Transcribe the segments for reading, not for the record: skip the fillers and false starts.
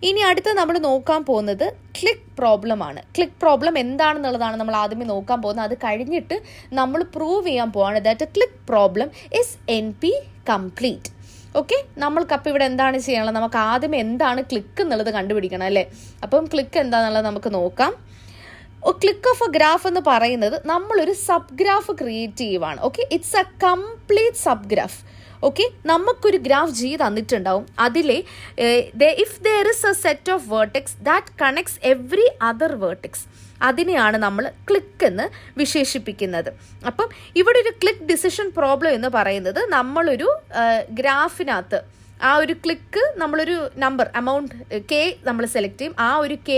ഇനി അടുത്ത് നമ്മൾ നോക്കാൻ പോകുന്നത് ക്ലിക്ക് പ്രോബ്ലം ആണ്. ക്ലിക്ക് പ്രോബ്ലം എന്താണെന്നുള്ളതാണ് നമ്മൾ ആദ്യമേ നോക്കാൻ പോകുന്നത്. അത് കഴിഞ്ഞിട്ട് നമ്മൾ പ്രൂവ് ചെയ്യാൻ പോവാണ് that clique problem is NP complete. Okay, നമ്മൾക്കപ്പോൾ ഇവിടെ എന്താണ് ചെയ്യാനുള്ളത്? നമുക്ക് ആദ്യമേ എന്താണ് ക്ലിക്ക് എന്നുള്ളത് കണ്ടുപിടിക്കണം അല്ലേ. അപ്പം ക്ലിക്ക് എന്താണെന്നുള്ളത് നമുക്ക് നോക്കാം. ക്ലിക്ക് ഓഫ് എ ഗ്രാഫ് എന്ന് പറയുന്നത് നമ്മളൊരു സബ് ഗ്രാഫ് ക്രിയേറ്റ് ചെയ്യുവാണ്. Okay, it's A complete sub graph. Okay, നമുക്കൊരു ഗ്രാഫ് G തന്നിട്ടുണ്ടാവും. അതിലെ if there is A set of vertex that connects every other vertex, അതിനെയാണ് നമ്മൾ ക്ലിക്ക് എന്ന് വിശേഷിപ്പിക്കുന്നത്. അപ്പം ഇവിടെ ഒരു ക്ലിക്ക് ഡിസിഷൻ പ്രോബ്ലം എന്ന് പറയുന്നത് നമ്മളൊരു ഗ്രാഫിനകത്ത് ആ ഒരു ക്ലിക്ക് നമ്മളൊരു നമ്പർ എമൗണ്ട് K നമ്മൾ സെലക്ട് ചെയ്യും. ആ ഒരു K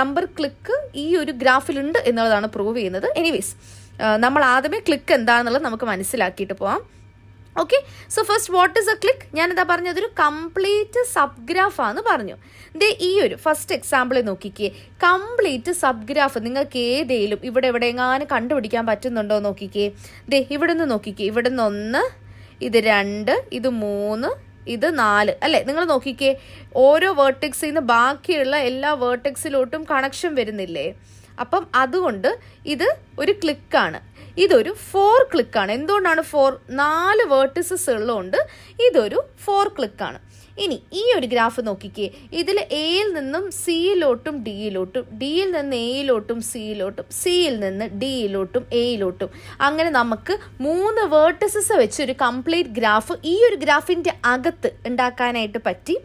നമ്പർ ക്ലിക്ക് ഈ ഒരു ഗ്രാഫിലുണ്ട് എന്നുള്ളതാണ് പ്രൂവ് ചെയ്യുന്നത്. എനിവേസ് നമ്മൾ ആദ്യമേ ക്ലിക്ക് എന്താണെന്നുള്ളത് നമുക്ക് മനസ്സിലാക്കിയിട്ട് പോവാം. Okay, so first what is A click? ഞാനെന്താ പറഞ്ഞത്? ഒരു കംപ്ലീറ്റ് സബ് ഗ്രാഫാന്ന് പറഞ്ഞു. ഈ ഒരു ഫസ്റ്റ് എക്സാമ്പിളിൽ നോക്കിക്കേ, കംപ്ലീറ്റ് സബ് ഗ്രാഫ് നിങ്ങൾക്ക് ഏതെങ്കിലും ഇവിടെ എവിടെയെങ്ങാനും കണ്ടുപിടിക്കാൻ പറ്റുന്നുണ്ടോ നോക്കിക്കേ. ഇവിടെ നിന്ന് നോക്കിക്കേ, ഇവിടെ നിന്ന് 1, ഇത് 2, ഇത് 3, ഇത് 4 അല്ലേ. നിങ്ങൾ നോക്കിക്കേ, ഓരോ വേർട്ടെക്സിൽ നിന്ന് ബാക്കിയുള്ള എല്ലാ വേർട്ടെക്സിലോട്ടും കണക്ഷൻ വരുന്നില്ലേ? അപ്പം അതുകൊണ്ട് ഇത് ഒരു ക്ലിക്കാണ്. ഇതൊരു 4 ക്ലിക്കാണ്. എന്തുകൊണ്ടാണ് 4? 4 വേർട്ടിസസ് ഉള്ളതുകൊണ്ട് ഇതൊരു 4 ക്ലിക്കാണ്. ഇനി ഈ ഒരു ഗ്രാഫ് നോക്കിക്കേ, ഇതിൽ എയിൽ നിന്നും സിയിലോട്ടും ഡിയിലോട്ടും, ഡിയിൽ നിന്ന് എയിലോട്ടും സിയിലോട്ടും, സിയിൽ നിന്ന് ഡിയിലോട്ടും എയിലോട്ടും, അങ്ങനെ നമുക്ക് 3 വേർട്ടിസസ് വെച്ച് ഒരു കംപ്ലീറ്റ് ഗ്രാഫ് ഈ ഒരു ഗ്രാഫിൻ്റെ അകത്ത് ഉണ്ടാക്കാനായിട്ട് പറ്റി.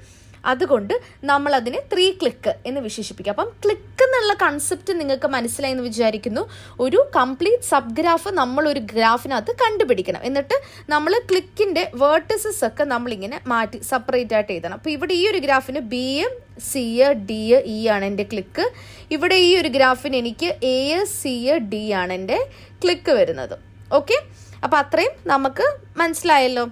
അതുകൊണ്ട് നമ്മളതിനെ 3 ക്ലിക്ക് എന്ന് വിശേഷിപ്പിക്കും. അപ്പം ക്ലിക്ക് എന്നുള്ള കൺസെപ്റ്റ് നിങ്ങൾക്ക് മനസ്സിലായി എന്ന് വിചാരിക്കുന്നു. ഒരു കംപ്ലീറ്റ് സബ് ഗ്രാഫ് നമ്മളൊരു ഗ്രാഫിനകത്ത് കണ്ടുപിടിക്കണം. എന്നിട്ട് നമ്മൾ ക്ലിക്കിൻ്റെ വേർട്ടിസസ് ഒക്കെ നമ്മളിങ്ങനെ മാറ്റി സെപ്പറേറ്റ് ആയിട്ട് എഴുതണം. അപ്പോൾ ഇവിടെ ഈ ഒരു ഗ്രാഫിന് B, C, D, E ആണ് എൻ്റെ ക്ലിക്ക്. ഇവിടെ ഈ ഒരു ഗ്രാഫിന് എനിക്ക് A, C, D ആണ് എൻ്റെ ക്ലിക്ക് വരുന്നത്. ഓക്കെ, അപ്പോൾ അത്രയും നമുക്ക് മനസ്സിലായല്ലോ.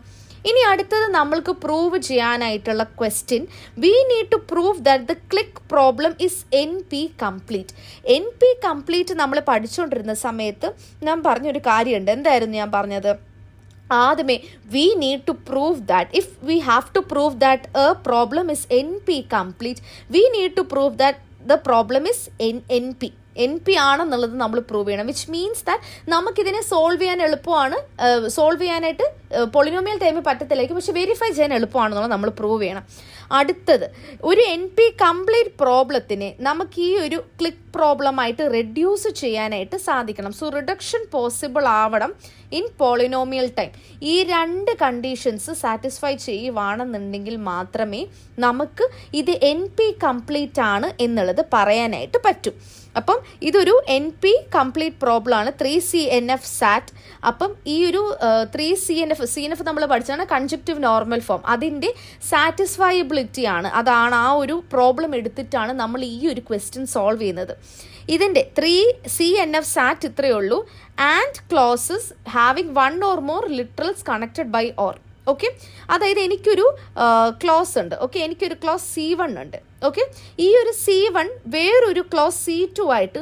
ഇനി അടുത്തത് നമ്മൾക്ക് പ്രൂവ് ചെയ്യാനായിട്ടുള്ള question, we need to prove that the click problem is NP complete. NP complete നമ്മൾ പഠിച്ചുകൊണ്ടിരുന്ന സമയത്ത് ഞാൻ പറഞ്ഞൊരു കാര്യമുണ്ട്. എന്തായിരുന്നു ഞാൻ പറഞ്ഞത്? ആദ്യമേ we need to prove that if we have to prove that a problem is NP complete, we need to prove that the problem is NP ആണെന്നുള്ളത് നമ്മൾ പ്രൂവ് ചെയ്യണം. വിച്ച് മീൻസ് ദാറ്റ് നമുക്കിതിനെ സോൾവ് ചെയ്യാൻ എളുപ്പമാണ്. സോൾവ് ചെയ്യാനായിട്ട് polynomial ടൈമിൽ പറ്റത്തില്ലായിരിക്കും, പക്ഷെ verify ചെയ്യാൻ എളുപ്പമാണെന്നുള്ളത് നമ്മൾ പ്രൂവ് ചെയ്യണം. അടുത്തത്, ഒരു NP കംപ്ലീറ്റ് പ്രോബ്ലത്തിനെ നമുക്ക് ഈ ഒരു ക്ലിക്ക് പ്രോബ്ലമായിട്ട് റെഡ്യൂസ് ചെയ്യാനായിട്ട് സാധിക്കണം. സോ റിഡക്ഷൻ പോസിബിൾ ആവണം ഇൻ പോളിനോമിയൽ ടൈം. ഈ 2 കണ്ടീഷൻസ് സാറ്റിസ്ഫൈ ചെയ്യുവാണെന്നുണ്ടെങ്കിൽ മാത്രമേ നമുക്ക് ഇത് NP കംപ്ലീറ്റ് ആണ് എന്നുള്ളത് പറയാനായിട്ട് പറ്റും. അപ്പം ഇതൊരു NP കംപ്ലീറ്റ് പ്രോബ്ലം ആണ്. 3CNF സാറ്റ്. അപ്പം ഈ ഒരു 3CNF നമ്മൾ പഠിച്ചാണ് കൺജക്റ്റീവ് നോർമൽ ഫോം. അതിൻ്റെ സാറ്റിസ്ഫയബിലിറ്റി ആണ്, അതാണ് ആ ഒരു പ്രോബ്ലം എടുത്തിട്ടാണ് നമ്മൾ ഈ ഒരു ക്വസ്റ്റ്യൻ സോൾവ് ചെയ്യുന്നത്. ഇതിൻ്റെ 3CNF സാറ്റ് ഇത്രയേ ഉള്ളൂ. And clauses having 1 or more literals connected by or. Okay, അതായത് എനിക്കൊരു ക്ലോസ് ഉണ്ട്. ഓക്കെ, എനിക്കൊരു ക്ലോസ് C1 ഉണ്ട്. ഓക്കെ, ഈ ഒരു C1 വേറൊരു ക്ലോസ് C2 ആയിട്ട്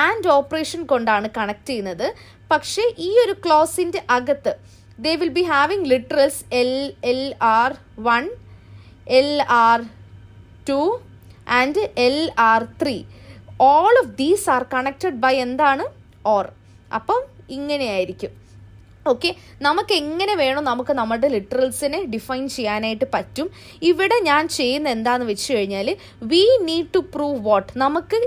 ആൻഡ് ഓപ്പറേഷൻ കൊണ്ടാണ് കണക്ട് ചെയ്യുന്നത്. പക്ഷേ ഈ ഒരു ക്ലോസിൻ്റെ അകത്ത് they will be having literals LR1, LR2 and LR3. All of these are connected by എന്താണ്? ഓർ. അപ്പം ഇങ്ങനെയായിരിക്കും. ഓക്കെ, നമുക്ക് എങ്ങനെ വേണോ നമുക്ക് നമ്മുടെ ലിറ്ററൽസിനെ ഡിഫൈൻ ചെയ്യാനായിട്ട് പറ്റും. ഇവിടെ ഞാൻ ചെയ്യുന്ന എന്താണെന്ന് വെച്ച് കഴിഞ്ഞാൽ we need to prove what, നമുക്ക്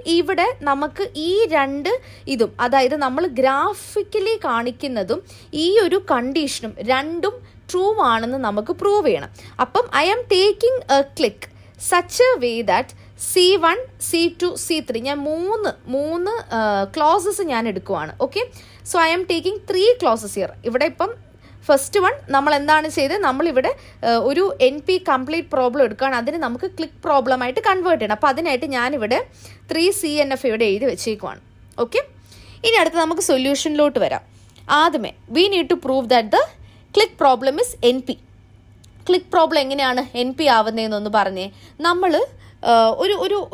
ഈ 2 ഇതും, അതായത് നമ്മൾ ഗ്രാഫിക്കലി കാണിക്കുന്നതും ഈ ഒരു കണ്ടീഷനും രണ്ടും ട്രൂ ആണെന്ന് നമുക്ക് പ്രൂവ് ചെയ്യണം. അപ്പം I am taking a clique such a way that C1, C2, C3 ഞാൻ മൂന്ന് ക്ലോസസ് ഞാൻ എടുക്കുവാണ്. Okay, so I am taking 3 clauses here. ഇവിടെ ഇപ്പം ഫസ്റ്റ് വൺ നമ്മൾ എന്താണ് ചെയ്തത്? നമ്മളിവിടെ ഒരു NP കംപ്ലീറ്റ് പ്രോബ്ലം എടുക്കുകയാണ്. അതിന് നമുക്ക് ക്ലിക്ക് പ്രോബ്ലമായിട്ട് കൺവേർട്ട് ചെയ്യണം. അപ്പോൾ അതിനായിട്ട് ഞാനിവിടെ 3CNF ഇവിടെ എഴുതി വെച്ചേക്കുവാണ്. ഓക്കെ, ഇനി അടുത്ത് നമുക്ക് സൊല്യൂഷനിലോട്ട് വരാം. ആദ്യമേ we need to prove that the click problem is NP. Click problem എങ്ങനെയാണ് NP ആവുന്നതെന്നൊന്ന് പറഞ്ഞേ. നമ്മൾ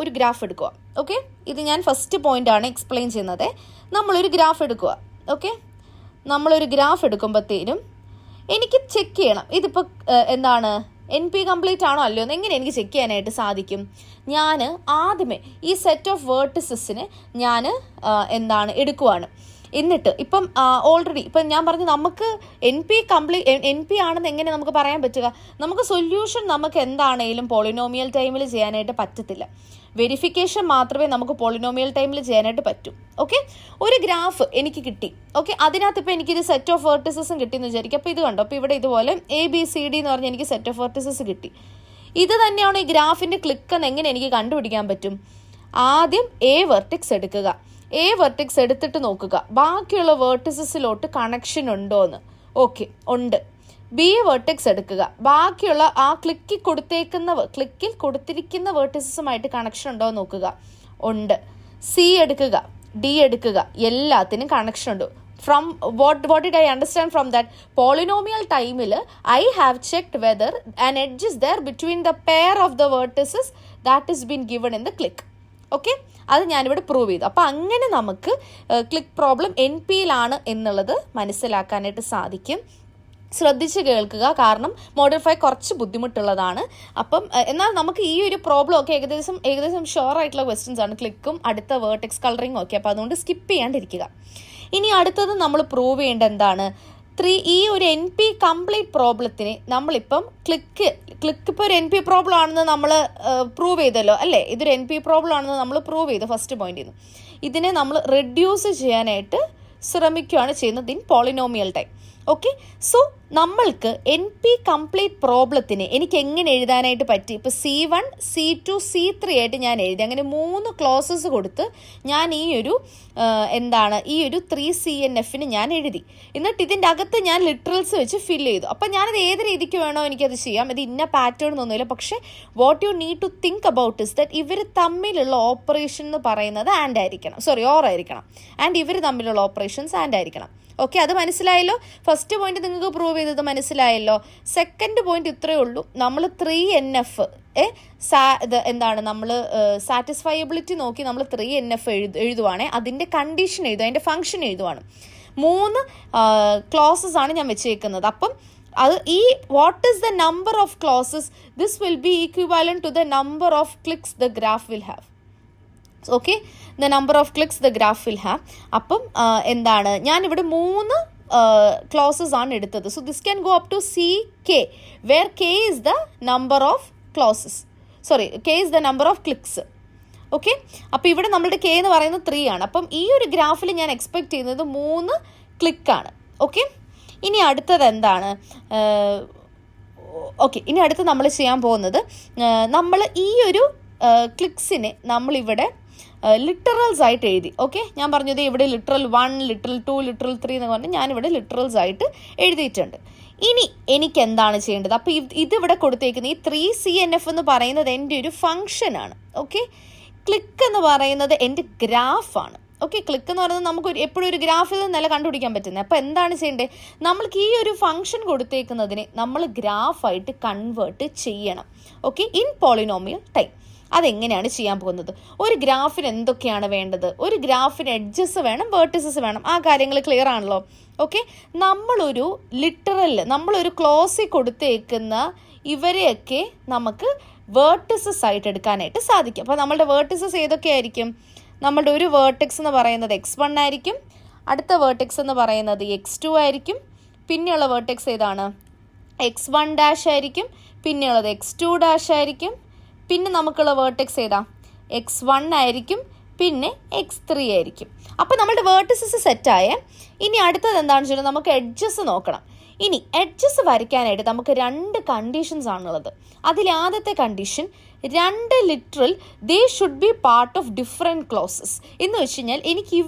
ഒരു ഗ്രാഫ് എടുക്കുക. ഓക്കെ, ഇത് ഞാൻ ഫസ്റ്റ് പോയിൻ്റാണ് എക്സ്പ്ലെയിൻ ചെയ്യുന്നത്. നമ്മളൊരു ഗ്രാഫ് എടുക്കുക. ഓക്കെ, നമ്മളൊരു ഗ്രാഫ് എടുക്കുമ്പോഴത്തേനും എനിക്ക് ചെക്ക് ചെയ്യണം ഇതിപ്പോൾ എന്താണ് NP കംപ്ലീറ്റ് ആണോ അല്ലയോ എന്ന് എങ്ങനെ എനിക്ക് ചെക്ക് ചെയ്യാനായിട്ട് സാധിക്കും? ഞാൻ ആദ്യമേ ഈ സെറ്റ് ഓഫ് വേർട്ടിസസിനെ ഞാൻ എടുക്കുവാണ്. എന്നിട്ട് ഇപ്പം ഓൾറെഡി ഇപ്പം ഞാൻ പറഞ്ഞു നമുക്ക് NP ആണെന്ന് എങ്ങനെ നമുക്ക് പറയാൻ പറ്റുക? നമുക്ക് സൊല്യൂഷൻ നമുക്ക് എന്താണേലും പോളിനോമിയൽ ടൈമിൽ ചെയ്യാനായിട്ട് പറ്റത്തില്ല. വെരിഫിക്കേഷൻ മാത്രമേ നമുക്ക് പോളിനോമിയൽ ടൈമിൽ ചെയ്യാനായിട്ട് പറ്റൂ. ഓക്കെ, ഒരു ഗ്രാഫ് എനിക്ക് കിട്ടി. ഓക്കെ, അതിനകത്ത് ഇപ്പോൾ എനിക്കിത് സെറ്റ് ഓഫ് വേർട്ടിസസും കിട്ടിയെന്ന് വിചാരിക്കും. അപ്പോൾ ഇത് കണ്ടോ, അപ്പോൾ ഇവിടെ ഇതുപോലെ ABCD എന്ന് പറഞ്ഞാൽ എനിക്ക് സെറ്റ് ഓഫ് വേർട്ടിസസ് കിട്ടി. ഇത് തന്നെയാണ് ഈ ഗ്രാഫിൻ്റെ ക്ലിക്ക് എന്ന് എങ്ങനെ എനിക്ക് കണ്ടുപിടിക്കാൻ പറ്റും? ആദ്യം A വെർട്ടിക്സ് എടുക്കുക. A വെർട്ടിക്സ് എടുത്തിട്ട് നോക്കുക ബാക്കിയുള്ള വേർട്ടിസസിലോട്ട് കണക്ഷൻ ഉണ്ടോ എന്ന്. ഓക്കെ, ഉണ്ട്. B വെർട്ടിക്സ് എടുക്കുക. ബാക്കിയുള്ള ആ ക്ലിക്കിൽ കൊടുത്തിരിക്കുന്ന വേർട്ടിസസുമായിട്ട് കണക്ഷൻ ഉണ്ടോ എന്ന് നോക്കുക. ഉണ്ട്. C എടുക്കുക, D എടുക്കുക, എല്ലാത്തിനും കണക്ഷൻ ഉണ്ട്. From what did I understand from that? Polynomial time I have checked whether an edge is there between the pair of the vertices that is been given in the click. Okay, അത് ഞാനിവിടെ prove ചെയ്തു. അപ്പോൾ അങ്ങനെ നമുക്ക് click problem NPയിലാണ് എന്നുള്ളത് മനസ്സിലാക്കാനായിട്ട് സാധിക്കും. ശ്രദ്ധിച്ച് കേൾക്കുക, കാരണം മോഡൽ 5 കുറച്ച് ബുദ്ധിമുട്ടുള്ളതാണ്. അപ്പം എന്നാൽ നമുക്ക് ഈ ഒരു പ്രോബ്ലം ഒക്കെ ഏകദേശം ഷുവർ ആയിട്ടുള്ള ക്വസ്റ്റ്യൻസ് ആണ്, ക്ലിക്കും അടുത്ത വേർട്ടെക്സ് കളറിങ്ങും ഒക്കെ. അപ്പോൾ അതുകൊണ്ട് സ്കിപ്പ് ചെയ്യാണ്ടിരിക്കുക. ഇനി അടുത്തത് നമ്മൾ പ്രൂവ് ചെയ്യേണ്ട എന്താണ്? ഈ ഒരു NP കംപ്ലീറ്റ് പ്രോബ്ലത്തിന് നമ്മളിപ്പം ക്ലിക്ക് ഇപ്പോൾ ഒരു NP പ്രോബ്ലം ആണെന്ന് നമ്മൾ പ്രൂവ് ചെയ്തല്ലോ അല്ലേ? ഇതൊരു NP പ്രോബ്ലം ആണെന്ന് നമ്മൾ പ്രൂവ് ചെയ്തു ഫസ്റ്റ് പോയിന്റിൽ നിന്ന്. ഇതിനെ നമ്മൾ റെഡ്യൂസ് ചെയ്യാനായിട്ട് ശ്രമിക്കുകയാണ് ചെയ്യുന്നത് in polynomial time. Okay, so നമ്മൾക്ക് NP കംപ്ലീറ്റ് പ്രോബ്ലത്തിന് എനിക്ക് എങ്ങനെ എഴുതാനായിട്ട് പറ്റി? ഇപ്പോൾ C1, C2, C3 ആയിട്ട് ഞാൻ എഴുതി. അങ്ങനെ 3 ക്ലോസസ് കൊടുത്ത് ഞാൻ ഈ ഒരു 3CNFന് ഞാൻ എഴുതി. എന്നിട്ട് ഇതിൻ്റെ അകത്ത് ഞാൻ ലിറ്ററൽസ് വെച്ച് ഫില്ല് ചെയ്തു. അപ്പം ഞാനത് ഏത് രീതിക്ക് വേണോ എനിക്കത് ചെയ്യാം. ഇത് ഇന്ന പാറ്റേൺ ഒന്നുമില്ല. പക്ഷേ what you need to think about is that ഇവർ തമ്മിലുള്ള ഓപ്പറേഷൻ എന്ന് പറയുന്നത് ഓർ ആയിരിക്കണം. ആൻഡ് ഇവർ തമ്മിലുള്ള ഓപ്പറേഷൻസ് ആൻഡ് ആയിരിക്കണം. ഓക്കെ, അത് മനസ്സിലായല്ലോ. ഫസ്റ്റ് പോയിന്റ് നിങ്ങൾക്ക് പ്രൂവ് ചെയ്തത് മനസ്സിലായല്ലോ. സെക്കൻഡ് പോയിന്റ് ഇത്രയേ ഉള്ളൂ. നമ്മൾ 3NF നമ്മൾ സാറ്റിസ്ഫയബിലിറ്റി നോക്കി നമ്മൾ 3NF എഴുതുവാണേ, അതിൻ്റെ കണ്ടീഷൻ എഴുതുക, അതിൻ്റെ ഫംഗ്ഷൻ എഴുതുവാണ്. 3 ക്ലോസസ് ആണ് ഞാൻ വെച്ചേക്കുന്നത്. അപ്പം അത് what is the number of clauses? This will be equivalent to the number of cliques the graph will have. Okay, the number of cliques the graph will have. അപ്പം ഞാനിവിടെ 3 clauses ആണ് എടുത്തത്. So this can go up to CK, where K is the number of clauses. K is the number of clicks. Okay, അപ്പോൾ ഇവിടെ നമ്മളുടെ K എന്ന് പറയുന്നത് 3 ആണ്. അപ്പം ഈ ഒരു ഗ്രാഫിൽ ഞാൻ എക്സ്പെക്ട് ചെയ്യുന്നത് 3 ക്ലിക്കാണ്. ഓക്കെ, ഇനി അടുത്തത് എന്താണ്? ഓക്കെ, ഇനി അടുത്ത് നമ്മൾ ചെയ്യാൻ പോകുന്നത്, നമ്മൾ ഈ ഒരു ക്ലിക്സിനെ നമ്മളിവിടെ ലിറ്ററൽസ് ആയിട്ട് എഴുതി. ഓക്കെ, ഞാൻ പറഞ്ഞത് ഇവിടെ ലിറ്ററൽ 1, ലിറ്ററൽ 2, ലിറ്ററൽ 3 എന്ന് പറഞ്ഞ് ഞാനിവിടെ ലിറ്ററൽസ് ആയിട്ട് എഴുതിയിട്ടുണ്ട്. ഇനി എനിക്ക് എന്താണ് ചെയ്യേണ്ടത്? അപ്പോൾ ഇതിവിടെ കൊടുത്തേക്കുന്ന ഈ 3CNF എന്ന് പറയുന്നത് എൻ്റെ ഒരു ഫംഗ്ഷനാണ്. ഓക്കെ, ക്ലിക്ക് എന്ന് പറയുന്നത് എൻ്റെ ഗ്രാഫാണ്. ഓക്കെ, ക്ലിക്ക് എന്ന് പറയുന്നത് നമുക്ക് എപ്പോഴും ഒരു ഗ്രാഫിൽ നിന്നല്ല കണ്ടുപിടിക്കാൻ പറ്റുന്നത്. അപ്പോൾ എന്താണ് ചെയ്യേണ്ടത്? നമ്മൾക്ക് ഈ ഒരു ഫംഗ്ഷൻ കൊടുത്തേക്കുന്നതിനെ നമ്മൾ ഗ്രാഫായിട്ട് കൺവേർട്ട് ചെയ്യണം. Okay, in polynomial time. അതെങ്ങനെയാണ് ചെയ്യാൻ പോകുന്നത്? ഒരു ഗ്രാഫിന് എന്തൊക്കെയാണ് വേണ്ടത്? ഒരു ഗ്രാഫിന് എഡ്ജസ് വേണം, വേർട്ടിസസ് വേണം. ആ കാര്യങ്ങൾ ക്ലിയർ ആണല്ലോ. ഓക്കെ, നമ്മളൊരു ക്ലോസിൽ കൊടുത്തേക്കുന്ന ഇവരെയൊക്കെ നമുക്ക് വേർട്ടിസസ് ആയിട്ട് എടുക്കാനായിട്ട് സാധിക്കും. അപ്പോൾ നമ്മളുടെ വേർട്ടിസസ് ഏതൊക്കെയായിരിക്കും? നമ്മളുടെ ഒരു വേർട്ടെക്സ് എന്ന് പറയുന്നത് X1 ആയിരിക്കും, അടുത്ത വേർട്ടെക്സ് എന്ന് പറയുന്നത് X2 ആയിരിക്കും, പിന്നെയുള്ള വേർട്ടെക്സ് ഏതാണ്? X1' ആയിരിക്കും, പിന്നെയുള്ളത് X2' ആയിരിക്കും, പിന്നെ നമുക്കുള്ള വേർട്ടെക്സ് ഏതാ? X1 ആയിരിക്കും, പിന്നെ X3 ആയിരിക്കും. അപ്പോൾ നമ്മുടെ വേർട്ടിസസ് സെറ്റായ ഇനി അടുത്തത് എന്താണെന്ന് വെച്ചാൽ നമുക്ക് എഡ്ജസ് നോക്കണം. ഇനി എഡ്ജസ് വരയ്ക്കാനായിട്ട് നമുക്ക് 2 കണ്ടീഷൻസ് ആണുള്ളത്. അതിൽ ആദ്യത്തെ condition 2 literal they should be part of different clauses എന്ന് വെച്ച് കഴിഞ്ഞാൽ എനിക്ക്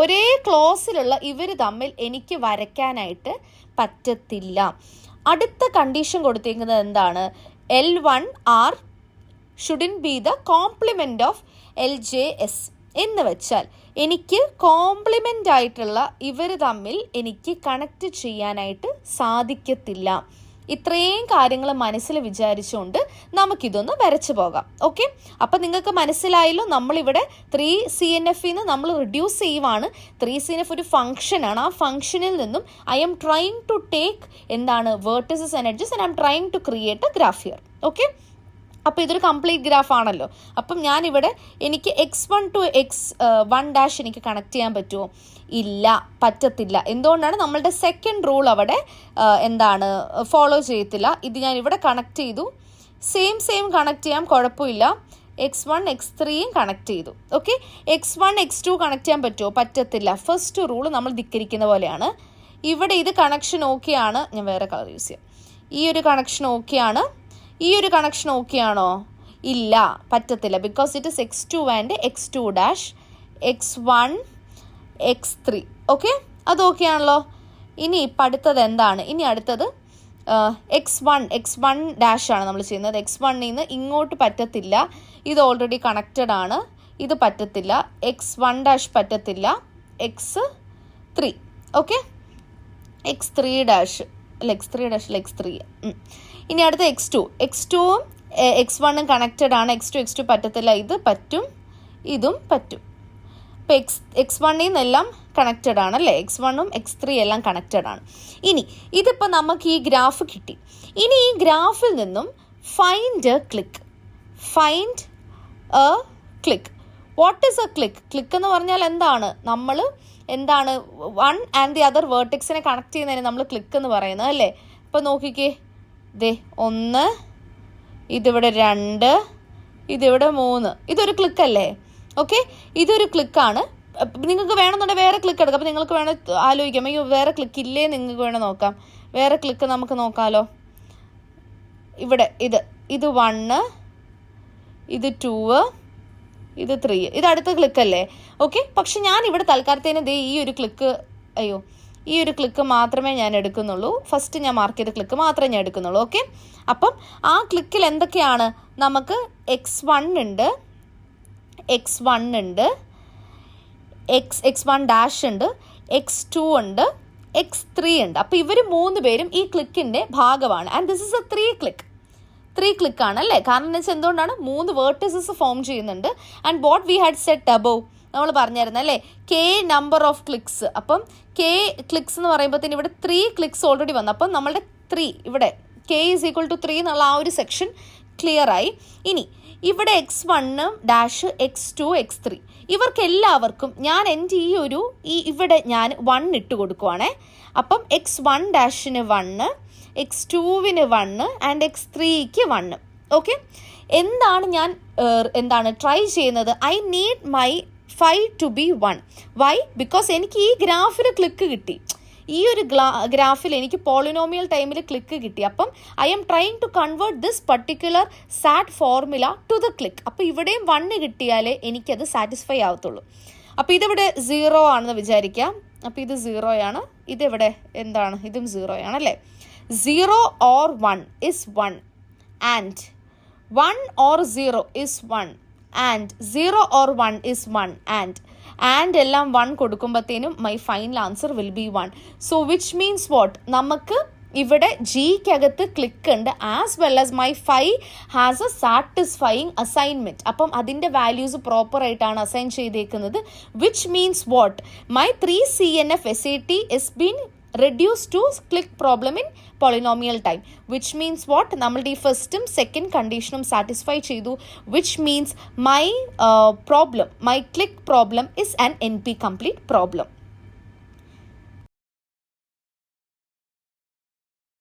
ഒരേ ക്ലോസിലുള്ള ഇവർ തമ്മിൽ എനിക്ക് വരയ്ക്കാനായിട്ട് പറ്റത്തില്ല. അടുത്ത കണ്ടീഷൻ കൊടുത്തിരിക്കുന്നത് എന്താണ്? L1R shouldn't B the compliment of LJS എന്ന് വെച്ചാൽ എനിക്ക് കോംപ്ലിമെൻ്റ് ആയിട്ടുള്ള ഇവർ തമ്മിൽ എനിക്ക് കണക്റ്റ് ചെയ്യാനായിട്ട് സാധിക്കത്തില്ല ഇത്രയും കാര്യങ്ങൾ മനസ്സിൽ വിചാരിച്ചുകൊണ്ട് നമുക്കിതൊന്ന് വരച്ചു പോകാം. ഓക്കെ, അപ്പം നിങ്ങൾക്ക് മനസ്സിലായല്ലോ, നമ്മളിവിടെ 3CNF നമ്മൾ റിഡ്യൂസ് ചെയ്യുവാണ്. 3CNF ഒരു ഫംഗ്ഷനാണ്. ആ ഫംഗ്ഷനിൽ നിന്നും I M trying to take എന്താണ് vertices and edges and I M trying to create a graph here. Okay, അപ്പോൾ ഇതൊരു കംപ്ലീറ്റ് ഗ്രാഫ് ആണല്ലോ. അപ്പം ഞാനിവിടെ എനിക്ക് x1 to x1' എനിക്ക് കണക്ട് ചെയ്യാൻ പറ്റുമോ? ഇല്ല, പറ്റത്തില്ല. എന്തുകൊണ്ടാണ്? നമ്മളുടെ സെക്കൻഡ് റൂൾ അവിടെ എന്താണ് ഫോളോ ചെയ്യത്തില്ല. ഇത് ഞാൻ ഇവിടെ കണക്ട് ചെയ്തു, സെയിം കണക്ട് ചെയ്യാം, കുഴപ്പമില്ല. x1 x3യും കണക്ട് ചെയ്തു. ഓക്കെ, x1 x2 കണക്ട് ചെയ്യാൻ പറ്റുമോ? പറ്റത്തില്ല. ഫസ്റ്റ് റൂൾ നമ്മൾ ധിക്കരിക്കുന്ന പോലെയാണ്. ഇവിടെ ഇത് കണക്ഷൻ ഓക്കെയാണ്. ഞാൻ വേറെ കളർ യൂസ് ചെയ്യാം. ഈ ഒരു കണക്ഷൻ ഓക്കെയാണ്. ഈ ഒരു കണക്ഷൻ ഓക്കെയാണോ? ഇല്ല, പറ്റത്തില്ല. Because it is x2 and x2', x1 x3. Okay, അത് ഓക്കെ ആണല്ലോ. ഇനി ഇപ്പം അടുത്തത് എന്താണ്? ഇനി അടുത്തത് x1 ആണ് നമ്മൾ ചെയ്യുന്നത്. x1 നിന്ന് ഇങ്ങോട്ട് പറ്റത്തില്ല, ഇത് ഓൾറെഡി കണക്റ്റഡ് ആണ്, ഇത് പറ്റത്തില്ല. x1' പറ്റത്തില്ല, x3. ഓക്കെ, x3' അല്ല, x3. ഇനി അടുത്ത x2വും x1ഉം കണക്റ്റഡ് ആണ്. x2 പറ്റത്തില്ല, ഇത് പറ്റും, ഇതും പറ്റും. ഇപ്പം x1 നിന്നെല്ലാം കണക്റ്റഡ് ആണ് അല്ലേ? x1ഉം x3 എല്ലാം കണക്റ്റഡ് ആണ്. ഇനി ഇതിപ്പോൾ നമുക്ക് ഈ ഗ്രാഫ് കിട്ടി. ഇനി ഈ ഗ്രാഫിൽ നിന്നും find a clique. What is a clique? Clique എന്ന് പറഞ്ഞാൽ എന്താണ്? നമ്മൾ എന്താണ് വൺ ആൻഡ് ദി അതർ വേർട്ടെക്സിനെ കണക്ട് ചെയ്യുന്നതിന് നമ്മൾ ക്ലിക്ക് എന്ന് പറയുന്നത് അല്ലേ? ഇപ്പം നോക്കിക്കേ, ദേ 1, ഇതിവിടെ 2, ഇതിവിടെ 3. ഇതൊരു ക്ലിക്ക് അല്ലേ? ഓക്കെ, ഇതൊരു ക്ലിക്കാണ്. നിങ്ങൾക്ക് വേണമെന്നുണ്ടെങ്കിൽ വേറെ ക്ലിക്ക് എടുക്കാം. അപ്പോൾ നിങ്ങൾക്ക് വേണം ആലോചിക്കാം, അയ്യോ വേറെ ക്ലിക്ക് ഇല്ലേ, നിങ്ങൾക്ക് വേണം നോക്കാം. വേറെ ക്ലിക്ക് നമുക്ക് നോക്കാമല്ലോ. ഇവിടെ ഇത് 1, ഇത് 2, ഇത് 3, ഇത് അടുത്ത ക്ലിക്കല്ലേ? ഓക്കെ, പക്ഷെ ഞാൻ ഇവിടെ തൽക്കാലത്തേന് ദേ ഈ ഒരു ക്ലിക്ക് മാത്രമേ ഞാൻ എടുക്കുന്നുള്ളൂ. ഫസ്റ്റ് ഞാൻ മാർക്ക് ചെയ്ത ക്ലിക്ക് മാത്രമേ ഞാൻ എടുക്കുന്നുള്ളൂ. ഓക്കെ, അപ്പം ആ ക്ലിക്കിൽ എന്തൊക്കെയാണ്? നമുക്ക് x1 ഉണ്ട്, x1 ഉണ്ട്, x1' ഉണ്ട്, x2 ഉണ്ട്, x3 ഉണ്ട്. അപ്പോൾ ഇവർ 3 പേരും ഈ ക്ലിക്കിൻ്റെ ഭാഗമാണ്. ആൻഡ് ദിസ് ഇസ് എ 3 ക്ലിക്കാണ് അല്ലേ? കാരണം എന്ന് വെച്ചാൽ എന്തുകൊണ്ടാണ്? 3 വേർട്ടിസസ് ഫോം ചെയ്യുന്നുണ്ട്. And what we had set above നമ്മൾ പറഞ്ഞായിരുന്നു അല്ലേ? k number of clicks. അപ്പം k ക്ലിക്സ് എന്ന് പറയുമ്പോഴത്തേന് ഇവിടെ 3 ക്ലിക്സ് ഓൾറെഡി വന്നു. അപ്പം നമ്മളുടെ 3 ഇവിടെ k = 3 എന്നുള്ള ആ ഒരു സെക്ഷൻ ക്ലിയർ ആയി. ഇനി ഇവിടെ x1, x2, x3 ഇവർക്കെല്ലാവർക്കും ഞാൻ എൻ്റെ ഇവിടെ ഞാൻ 1 ഇട്ട് കൊടുക്കുവാണേ. അപ്പം x1' 1, x2 1 and x3 1. Okay, എന്താണ് ഞാൻ ട്രൈ ചെയ്യുന്നത്? I need my 5 to be 1. Why? Because എനിക്ക് ഈ ഗ്രാഫിൽ ക്ലിക്ക് കിട്ടി. ഈ ഒരു ഗ്രാഫിൽ എനിക്ക് പോളിനോമിയൽ ടൈമിൽ ക്ലിക്ക് കിട്ടി. അപ്പം I M trying to convert this particular SAT formula to the click. അപ്പോൾ ഇവിടെയും 1 കിട്ടിയാലേ എനിക്കത് സാറ്റിസ്ഫൈ ആവത്തുള്ളൂ. അപ്പോൾ ഇതിവിടെ 0 ആണെന്ന് വിചാരിക്കാം. അപ്പോൾ ഇത് 0 ആണ്. ഇതെവിടെ എന്താണ്? ഇതും 0 ആണല്ലേ? 0 or 1 is 1 and 1 or 0 is 1 and 0 or 1 is 1 and എല്ലാം 1 കൊടുക്കുമ്പോഴത്തേനും my final answer will be 1. So which means what? നമുക്ക് ഇവിടെ ജിക്കകത്ത് ക്ലിക്ക് ഉണ്ട്, as well as my 5 has a satisfying assignment. അപ്പം അതിൻ്റെ വാല്യൂസ് പ്രോപ്പറായിട്ടാണ് അസൈൻ ചെയ്തേക്കുന്നത്. Which means what? My 3CNF SAT is been reduced to click problem in polynomial time. Which means what? നമ്മളുടെ ഈ ഫസ്റ്റും സെക്കൻഡ് കണ്ടീഷനും സാറ്റിസ്ഫൈ ചെയ്തു. Which means my click problem is an NP complete problem.